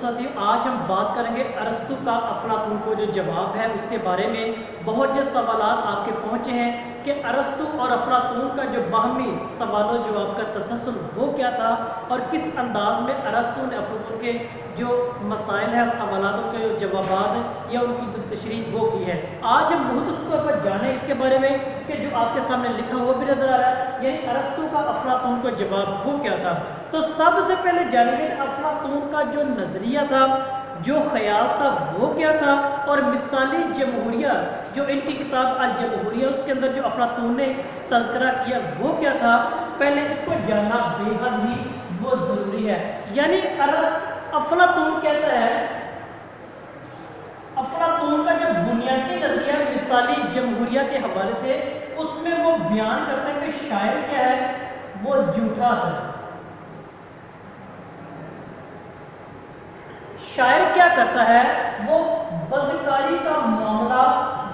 साथियों, आज हम बात करेंगे अरस्तु का अफलातून को जो जवाब है उसके बारे में। बहुत से सवाल आपके पहुंचे हैं कि अरस्तु और अफलातून का जो बाहमी सवालों जवाब का तसलसल वो क्या था और किस अंदाज में अरस्तु ने अफलातून के जो मसाइल है सवालों के जवाब या उनकी जो तशरीह वो की है। आज हम मुख्तसर तौर पर जाने इसके बारे में कि जो आपके सामने लिखा हुआ भी नजर आ रहा है, यानी अरस्तु का अफलातून का जवाब वो क्या था। तो सबसे पहले जानेंगे अफलातून का जो नजरिया था, जो ख्याल था वो क्या था, और मिसाली जमहूरिया जो इनकी किताब अल जमहूरिया उसके अंदर जो अफलातून ने तज़किरा किया वो क्या था। पहले इसको जानना बेहद ही वो जरूरी है। यानी अफलातून कहता है, अफलातून का जो बुनियादी नजरिया मिसाली जमहूरिया के हवाले से उसमें वो बयान करते हैं कि शायर क्या है, वो झूठा था। शायर क्या करता है, वो बदकारी का मामला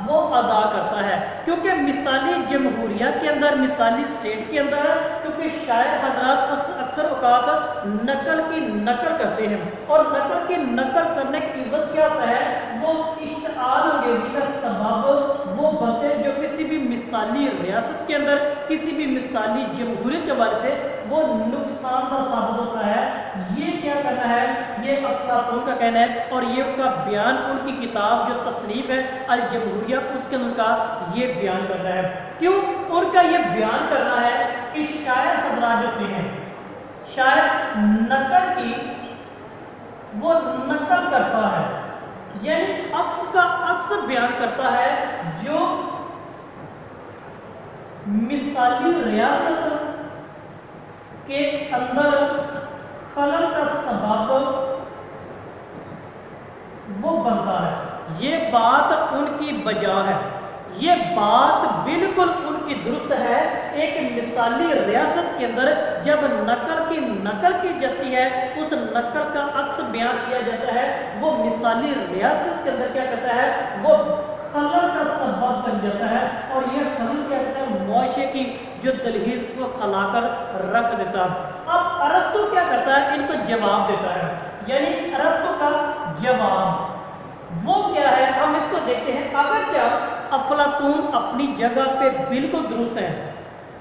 वो अदा करता है, क्योंकि मिसाली जमहूरिया के अंदर, मिसाली स्टेट के अंदर, क्योंकि शायर हजरात अक्सर औकात नकल की नकल करते हैं और नकल की नकल करने की इवज़ क्या होता है, वो इश्तिआल अंगेज़ी का सबब वो बनते हैं जो किसी भी मिसाली रियासत के अंदर, किसी भी मिसाली जमहूरियत के बारे से वो नुकसानदा साबित होता है। ये क्या कहना है, ये अफलातून का कहना है और ये उनका बयान उनकी किताब जो तसनीफ है अल जमहूरिया उसके अंदर का ये बयान करना है। क्यों उनका ये बयान करना है कि शायर हजरात जो हैं, शायर नकल की वो नकल करता है, यानी अक्स का अक्स बयान करता है जो मिसाली रियासत के अंदर खलल का सबब वो बनता है। ये बात उनकी बजा है, ये बात बिल्कुल उनकी दुरुस्त है। एक मिसाली रियासत के अंदर जब नकल की जाती है, उस नकल का अक्स बयान किया जाता है, वो मिसाली रियासत के अंदर क्या करता है, वो खलल का सबब बन जाता है। और ये खलल क्या कहता है, मुआशरे की जो दलहीज को खलाकर रख देता है। अब अरस्तु क्या करता है, इनको जवाब देता है, यानी अरस्तु का जवाब वो क्या है, हम इसको देखते हैं। अगर क्या अफलातून अपनी जगह पे बिल्कुल दुरुस्त है,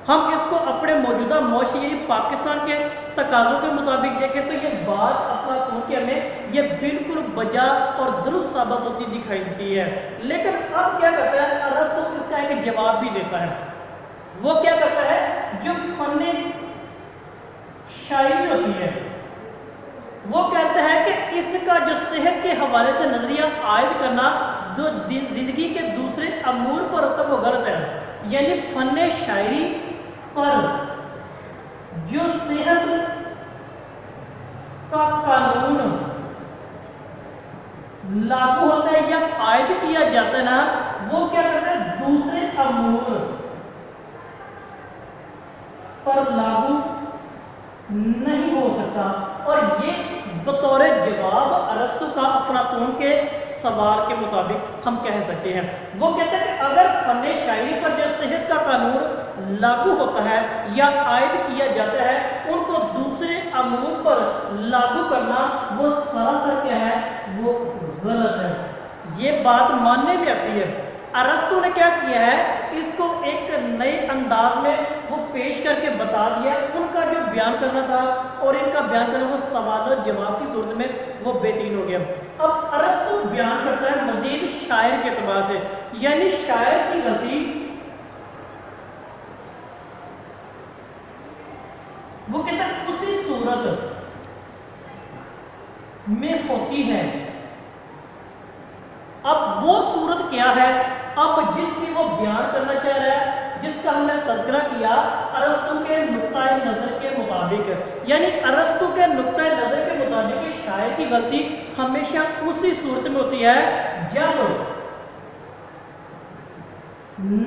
हम इसको अपने मौजूदा मुआशरे पाकिस्तान के तकाज़ों के मुताबिक देखें तो ये बात अफलातून के हमें ये बिल्कुल बजा और दुरुस्त साबित होती दिखाई देती है। लेकिन अब क्या करता है अरस्तु, इसका एक जवाब भी देता है। वो क्या करता है, जो फन्ने शायरी होती है वो कहता है कि इसका जो सेहत के हवाले से नजरिया आयद करना जो जिंदगी के दूसरे अमूर पर होता है वो गलत है। यानी फन्ने शायरी पर जो सेहत का कानून लागू होता है या आयद किया जाता है ना, वो क्या करता है, दूसरे अमूर पर लागू नहीं हो सकता। और ये बतौर जवाब अरस्तु का अफलातून के सवाल के मुताबिक हम कह सकते हैं। वो कहते हैं कि अगर फन्ने शायरी पर जो सेहत का कानून लागू होता है या आयद किया जाता है, उनको दूसरे अमूर पर लागू करना वो सरासर क्या है, वो गलत है। ये बात मानने में आती है। अरस्तु ने क्या किया है, इसको एक नए अंदाज में वो पेश करके बता दिया। उनका जो बयान करना था और इनका बयान करना वो सवाल और जवाब की सूरत में वो बेहतरीन हो गया। अब अरस्तु बयान करता है मजीद शायर के एतबार से, यानी शायर की गलती वो कहता है उसी सूरत में होती है। अब वो सूरत क्या है, अब जिसकी वो बयान करना चाह रहा है, जिसका हमने तज़किरा किया अरस्तु के नुक्ताए नज़र के मुताबिक, यानी अरस्तु के नुक्ताए नज़र के मुताबिक शायर की गलती हमेशा उसी सूरत में होती है जब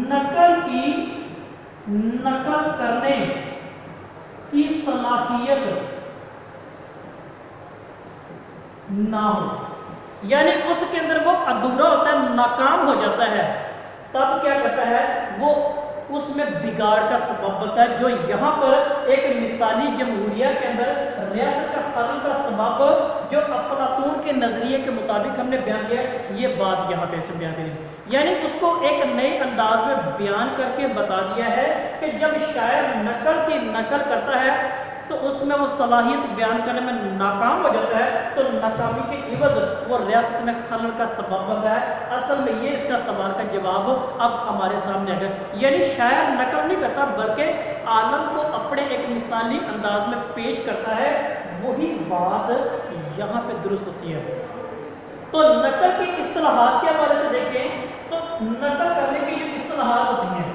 नकल करने की सलाहियत ना हो, यानी उसके अंदर वो अधूरा होता है, नाकाम हो जाता है। तब क्या करता है, वो उसमें बिगाड़ का सबब बनता है, जो यहाँ पर एक मिसाली जमहूरिया के अंदर रियासत का खलल का सबब जो अफलातून के नज़रिए के मुताबिक हमने बयान किया, ये बात यहाँ पे से बयान करी, यानी उसको एक नए अंदाज में बयान करके बता दिया है कि जब शायर नकल की नकल करता है तो उसमें वो सलाहियत बयान करने में नाकाम हो जाता है, तो नाकामी के इवज़ वो रियासत में खलल का सबब बनता है। असल में ये इसका सवाल का जवाब अब हमारे सामने आ गया, यानी शायर नकल नहीं करता बल्कि आलम को अपने एक मिसाली अंदाज में पेश करता है, वही बात यहाँ पे दुरुस्त होती है। तो नकल की इस्तिलाहात के हवाले से देखें तो नकल करने की जो इस्तिलाहात होती हैं,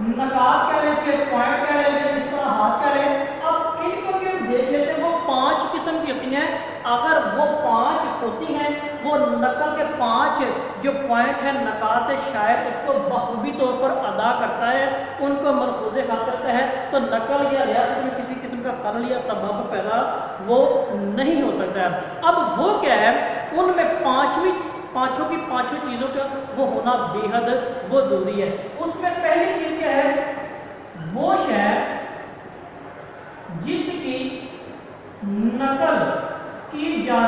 नकात क्या है, इसके पॉइंट क्या है, इस्तिलाहात क्या है, अब इनको भी हम देख लेते हैं। वो 5 किस्म की होती हैं। अगर वो 5 होती हैं, वो नकल के 5 जो पॉइंट है, नकात शायर उसको बखूबी तौर पर अदा करता है, उनको मलफूज़े खा करता है, तो नकल या रियासत में किसी किस्म का खलल या सबब पैदा वो नहीं हो सकता है। अब वो क्या है, उनमें पांचों की पांचों चीज़ों का वो होना बेहद वो जरूरी है। उसमें पहली चीज़ क्या है, वो शायर जिसकी नकल की जा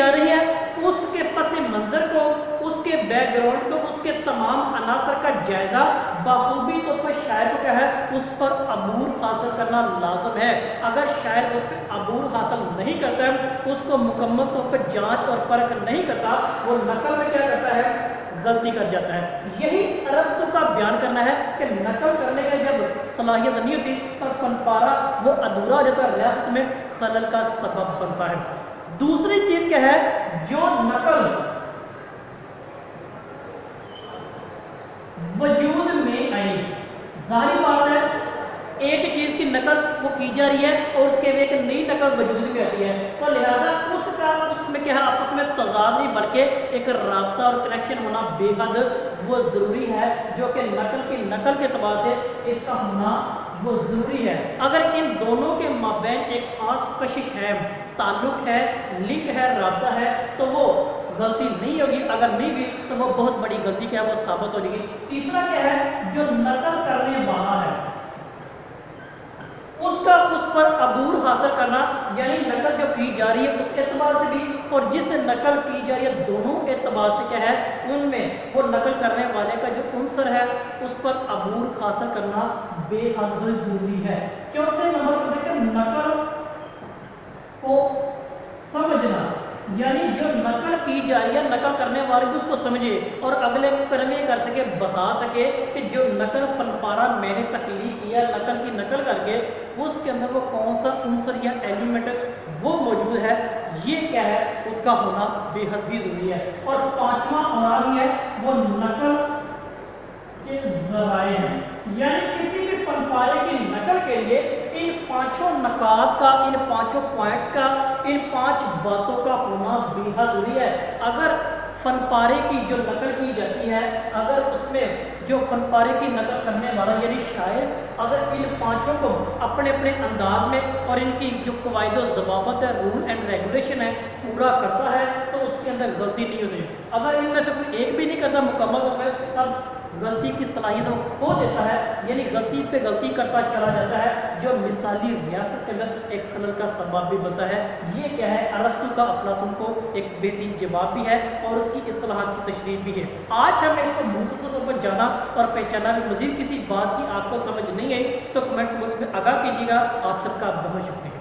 रही है उसके पस मंज़र को, उसके बैकग्राउंड को, उसके तमाम अनासर का जायज़ा बखूबी तौर पर शायर को क्या है, उस पर अबूर हासिल करना लाजम है। अगर शायर उस पर अबूर हासिल नहीं करता है, उसको मुकम्मल तौर पर जांच और परख नहीं करता, वो नकल में क्या करता है, गलती कर जाता है। यही अरस्तु का बयान करना है कि नकल करने का जब सलाहियत नहीं होती तो फनपारा वो अधूरा हो जाता है, रियासत में खलल का सबब बनता है। दूसरी चीज क्या है, जो नकल वजूद में आई, जाहिर बात है एक चीज की नकल वो की जा रही है और उसके एक नई नकल वजूद में आती है, तो लिहाजा उसमें क्या है, आपस में तजाद नहीं बल्कि एक राब्ता और कनेक्शन होना बेहद वो ज़रूरी है, जो कि नकल के अतबार से इसका होना वो ज़रूरी है। अगर इन दोनों के माबैन एक ख़ास कशिश है, ताल्लुक़ है, लिंक है, राब्ता है, तो वो गलती नहीं होगी। अगर नहीं भी तो वो बहुत बड़ी गलती क्या है, वो साबित हो जाएगी। तीसरा क्या है, जो नकल करने वाला है उसका उस पर अबूर हासिल करना, यानी नकल जो की जा रही है उस एतबार से भी और जिससे नकल की जा रही है दोनों एतबार से क्या है, उनमें वो नकल करने वाले का जो उनसर है उस पर अबूर हासिल करना बेहद जरूरी है। चौथे नंबर पर देखिए, नकल को समझना, यानी जो नकल की जा रही है नकल करने वाले भी उसको समझे और अगले करने कर सके, बता सके कि जो नकल फनपारा मैंने तहरीर किया नकल की नकल करके उसके अंदर वो कौन सा उनसर या एलिमेंट वो मौजूद है, ये क्या है, उसका होना बेहद ही जरूरी है। और पांचवा और है वो नकल के ज़राए हैं, यानी किसी भी फनपारे की नकल के लिए इन पांचों नकात का, इन पांचों पॉइंट्स का, इन 5 बातों का होना बेहद जरूरी है। अगर फनपारे की जो नकल की जाती है, अगर उसमें जो फनपारे की नकल करने वाला यानी शायर अगर इन पांचों को अपने अपने अंदाज में और इनकी जो कवायद व ज़वाबित है, रूल एंड रेगुलेशन है, पूरा करता है तो उसके अंदर गलती नहीं होती। अगर इनमें से कोई एक भी नहीं करता मुकम्मल तौर पर, तब गलती की सलाहियत खो देता है, यानी गलती पे गलती करता चला जाता है, जो मिसाली रियासत के अंदर एक खलल का सबब भी बनता है। ये क्या है, अरस्तु का अफलातून को एक बेहतरीन जवाब भी है और उसकी इस्तिलाहात की तशरीह भी है। आज हमें इसको मुख्तसर तौर पर जाना और पहचाना भी, मजीद किसी बात की आपको समझ नहीं आई तो कमेंट्स बॉक्स में आगाह कीजिएगा। आप सबका बहुत शुक्रिया।